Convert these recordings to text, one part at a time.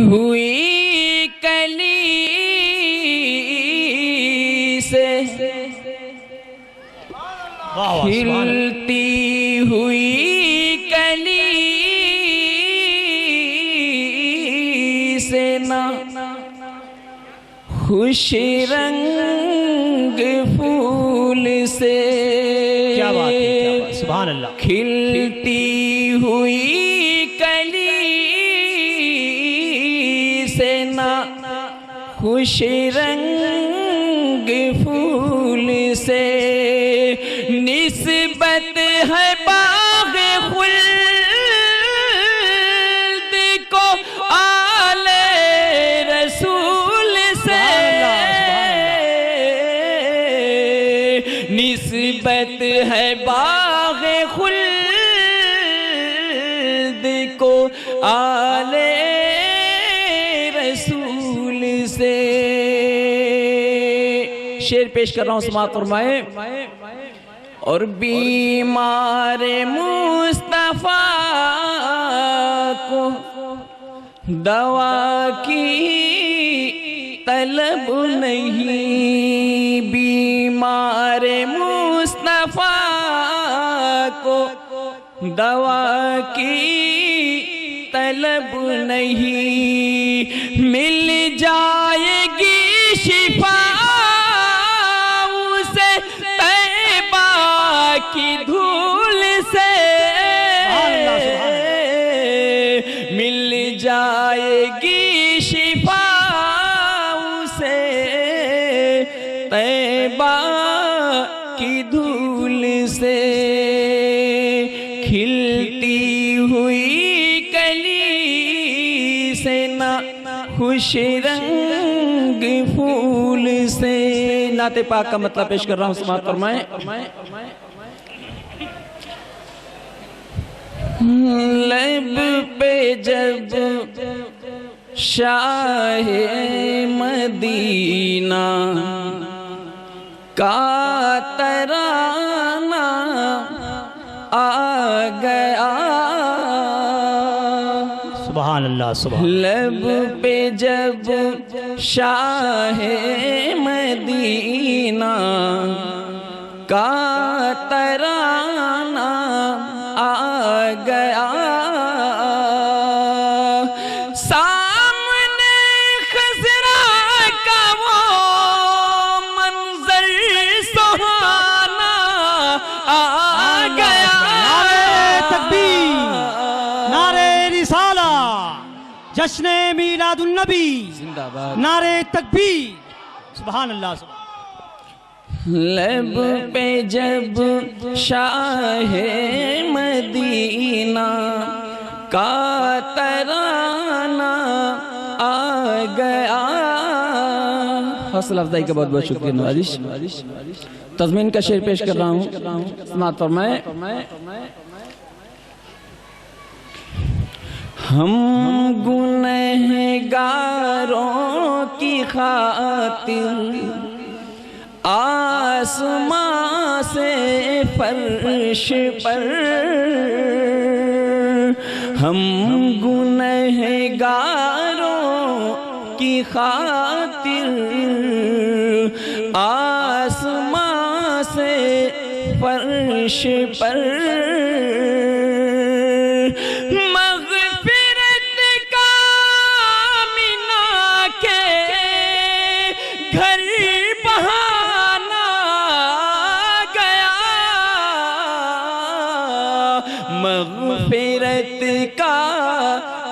ہوئی کلی سے کھلتی ہوئی کلی سے نہ خوش رنگ پھول سے کیا بات ہے، سبحان اللہ. کھلتی ہوئی کلی سے نہ خوش رنگ پھول سے نسبت ہے باغ خلد کو آل رسول سے نسبت ہے باغ خلد کو آل رسول سے. شعر پیش کر رہا ہوں، سماعت فرمائے. اور بیمار مصطفیٰ کو دوا کی طلب نہیں، بیمار مصطفیٰ کو دوا کی طلب نہیں، مل جائے گی شفا اسے طیبہ کی دھول سے، مل جائے گی شفا اسے طیبہ کی دھول سے. کھلتی ہوئی کلی سے نہ خوش رنگ پھول سے. نعت پاک کا مطلب پیش کر رہا ہوں، سماعت فرمائیں. لب پہ جب شاہ مدینہ کا ترانہ آ گیا، سبحان اللہ، سبحان. لب پہ جب شاہ مدینہ کا ترانہ آ گیا، سامنے خضرا کا وہ منظر سہانا آ گیا. نعرہ تکبیر، نعرہ رسالہ، جشن میلاد النبی، زندہ باد. نعرہ تکبیر، سبحان اللہ، سبحان. لب پہ جب شاہ مدینہ کا ترانہ آ گیا. حوصلہ افزائی کا بہت بہت شکریہ نوازش. تضمین کا شعر پیش کر رہا ہوں، سماعت فرمائیں. ہم گنہگاروں کی خاطر آسمان سے فرش پر، ہم گنہگاروں کی خاطر آسمان سے فرش پر مغفرت کا منا کے گھر بہانا گیا، مغفرت کا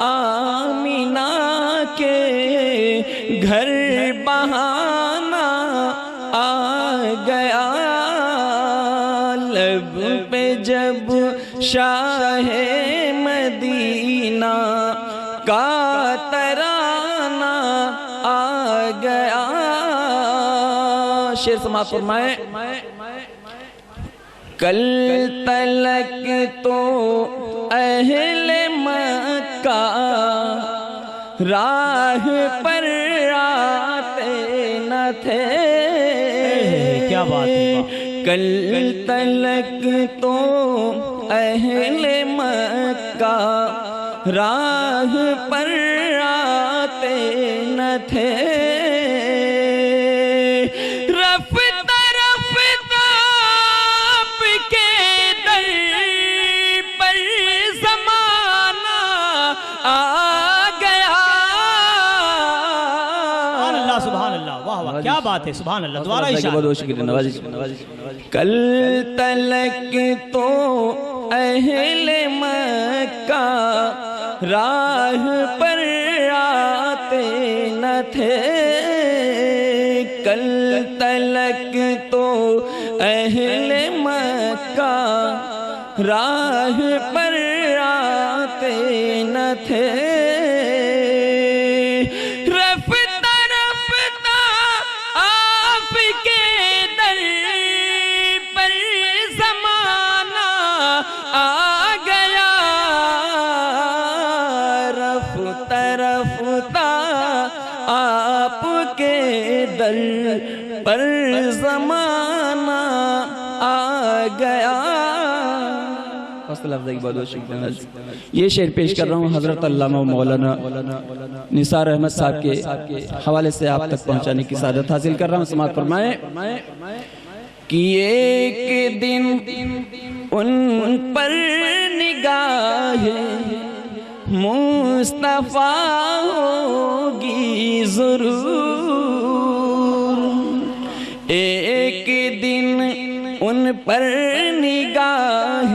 آمینہ کے گھر بہانا آ گیا. لب پہ جب شاہ مدینہ کا ترانہ آ گیا. شعر سماعت فرمائیں. کل تلک تو اہل مکہ راہ پر آتے نہ تھے، کیا بات ہے. کل تلک تو اہل مکہ راہ پر آتے نہ تھے رفتہ رفتہ آپ کے در پر زمانہ آ گیا سبحان اللہ واہ واہ کیا بات ہے سبحان اللہ دوبارہ کل تلک تو اہل مکہ راہ پر آتے نہ تھے کل تلک تو اہل مکہ راہ پر آتے نہ تھے آپ کے در پر زمانہ آ گیا حوصلہ افزائی کی بہت بہت شکریہ یہ شعر پیش کر رہا ہوں حضرت علامہ مولانا نثار احمد صاحب کے حوالے سے آپ تک پہنچانے کی سعادت حاصل کر رہا ہوں سماعت فرمائیں کہ ایک دن ان پر نگاہ مصطفیٰ ہوگی ضرور ایک دن ان پر نگاہ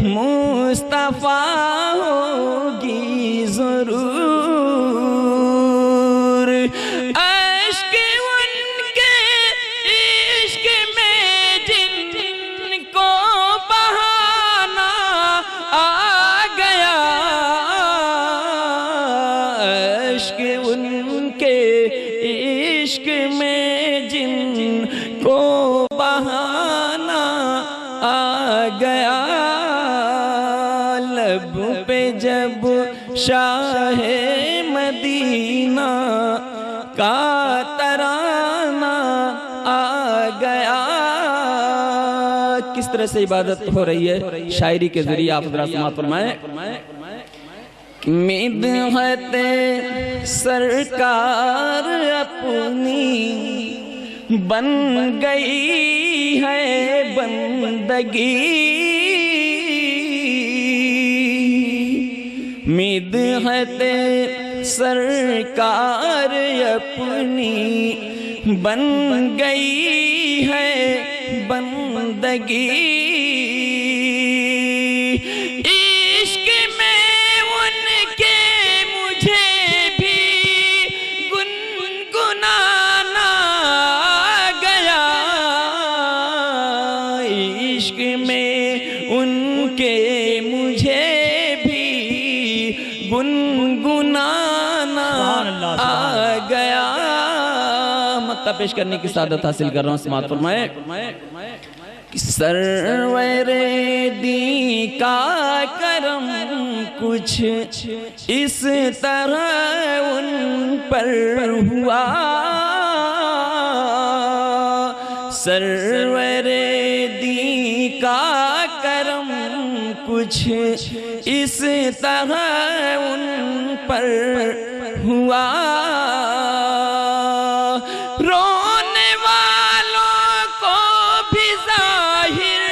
مصطفیٰ ہوگی ضرور عشق ان کے عشق میں جن کو بہانا آ گیا عشق ان کے عشق میں جن کو بہانا آ گیا لب پہ جب شاہ مدینہ کا ترانہ آ گیا کس طرح سے عبادت ہو رہی ہے شاعری کے ذریعے آپ حضرات سماعت فرمائیں مدحت سرکار اپنی بن گئی ہے بندگی مدحت سرکار اپنی بن گئی ہے بندگی عشق میں ان کے مجھے بھی گنگنانا گیا عشق میں ان کے مجھے بھی گنگنانا آ گیا مطلب پیش کرنے کی سعادت حاصل کر رہا ہوں سماعت فرمائیں سرور دی کا کرم کچھ اس طرح ان پر ہوا سرور دی کا کرم کچھ اس طرح ان پر ہوا رونے والوں کو بھی ظاہر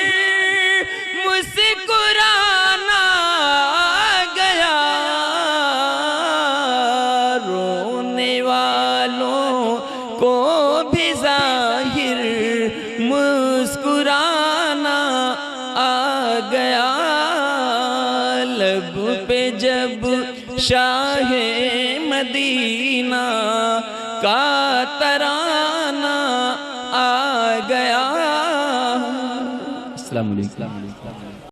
مسکرانا گیا رونے والوں کو بھی ظاہر مسکرانا آ گیا لب پہ جب شاہ مدینہ کا ترانہ آ گیا السلام علیکم